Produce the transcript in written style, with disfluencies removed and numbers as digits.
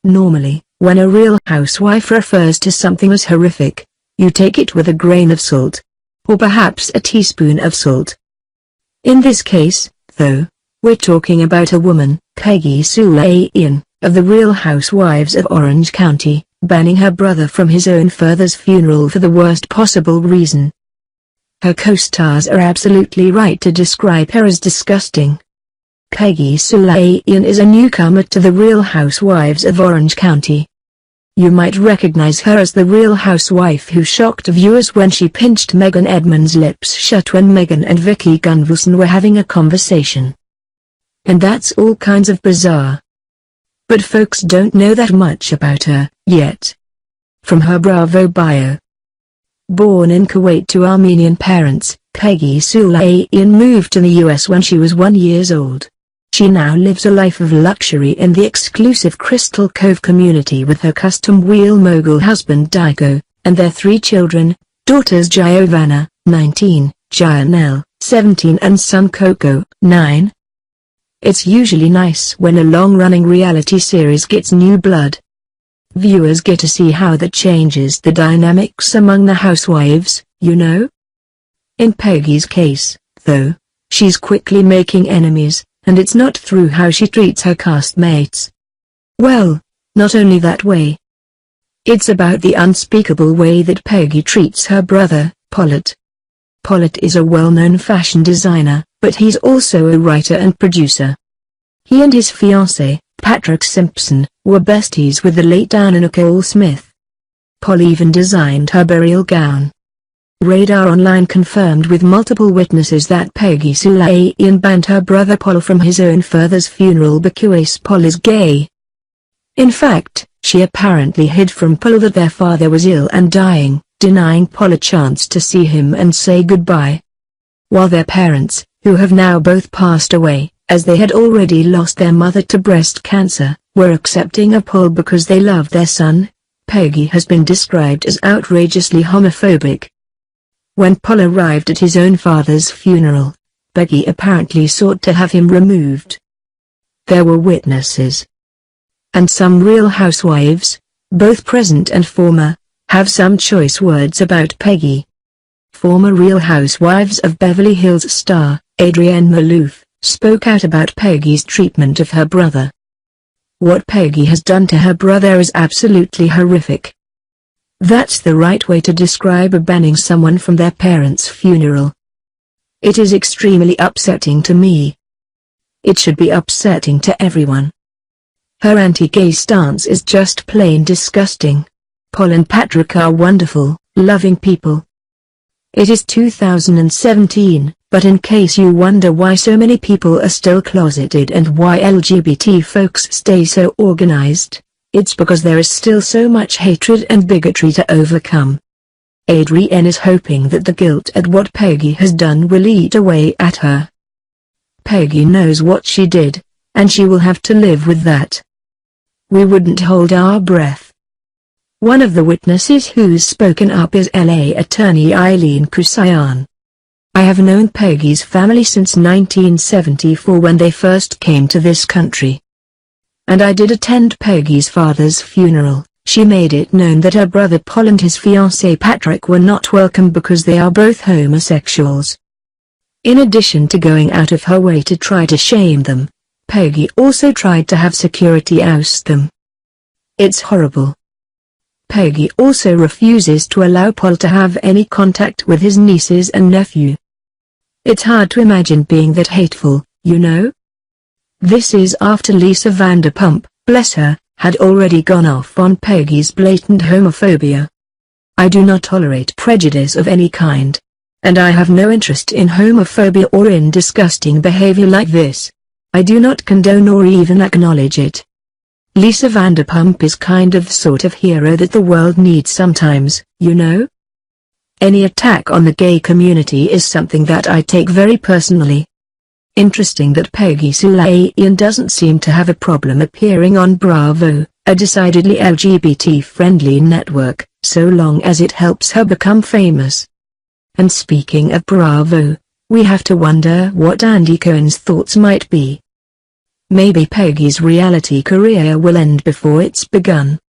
Normally, when a real housewife refers to something as horrific, you take it with a grain of salt. Or perhaps a teaspoon of salt. In this case, though, we're talking about a woman, Peggy Sulahian, of the Real Housewives of Orange County, banning her brother from his own father's funeral for the worst possible reason. Her co-stars are absolutely right to describe her as disgusting. Peggy Sulahian is a newcomer to the Real Housewives of Orange County. You might recognize her as the Real Housewife who shocked viewers when she pinched Megan Edmonds' lips shut when Megan and Vicky Gunvalson were having a conversation. And that's all kinds of bizarre. But folks don't know that much about her, yet. From her Bravo bio. Born in Kuwait to Armenian parents, Peggy Sulahian moved to the US when she was 1 year old. She now lives a life of luxury in the exclusive Crystal Cove community with her custom wheel mogul husband Dico, and their 3 children, daughters Giovanna, 19, Gianelle, 17 and son Coco, 9. It's usually nice when a long-running reality series gets new blood. Viewers get to see how that changes the dynamics among the housewives, you know? In Peggy's case, though, she's quickly making enemies. And it's not through how she treats her castmates. Well, not only that way. It's about the unspeakable way that Peggy treats her brother, Paulette. Paulette is a well-known fashion designer, but he's also a writer and producer. He and his fiancé, Patrick Simpson, were besties with the late Anna Nicole Smith. Paul even designed her burial gown. Radar Online confirmed with multiple witnesses that Peggy Sulahian banned her brother Paul from his own father's funeral because Paul is gay. In fact, she apparently hid from Paul that their father was ill and dying, denying Paul a chance to see him and say goodbye. While their parents, who have now both passed away, as they had already lost their mother to breast cancer, were accepting of Paul because they loved their son, Peggy has been described as outrageously homophobic. When Paul arrived at his own father's funeral, Peggy apparently sought to have him removed. There were witnesses. And some Real Housewives, both present and former, have some choice words about Peggy. Former Real Housewives of Beverly Hills star, Adrienne Maloof, spoke out about Peggy's treatment of her brother. What Peggy has done to her brother is absolutely horrific. That's the right way to describe banning someone from their parents' funeral. It is extremely upsetting to me. It should be upsetting to everyone. Her anti-gay stance is just plain disgusting. Paul and Patrick are wonderful, loving people. It is 2017, but in case you wonder why so many people are still closeted and why LGBT folks stay so organized, it's because there is still so much hatred and bigotry to overcome. Adrienne is hoping that the guilt at what Peggy has done will eat away at her. Peggy knows what she did, and she will have to live with that. We wouldn't hold our breath. One of the witnesses who's spoken up is LA attorney Eileen Kusayan. I have known Peggy's family since 1974 when they first came to this country. And I did attend Peggy's father's funeral. She made it known that her brother Paul and his fiancé Patrick were not welcome because they are both homosexuals. In addition to going out of her way to try to shame them, Peggy also tried to have security oust them. It's horrible. Peggy also refuses to allow Paul to have any contact with his nieces and nephew. It's hard to imagine being that hateful, you know? This is after Lisa Vanderpump, bless her, had already gone off on Peggy's blatant homophobia. I do not tolerate prejudice of any kind. And I have no interest in homophobia or in disgusting behavior like this. I do not condone or even acknowledge it. Lisa Vanderpump is kind of the sort of hero that the world needs sometimes, you know? Any attack on the gay community is something that I take very personally. Interesting that Peggy Sulahian doesn't seem to have a problem appearing on Bravo, a decidedly LGBT-friendly network, so long as it helps her become famous. And speaking of Bravo, we have to wonder what Andy Cohen's thoughts might be. maybe Peggy's reality career will end before it's begun.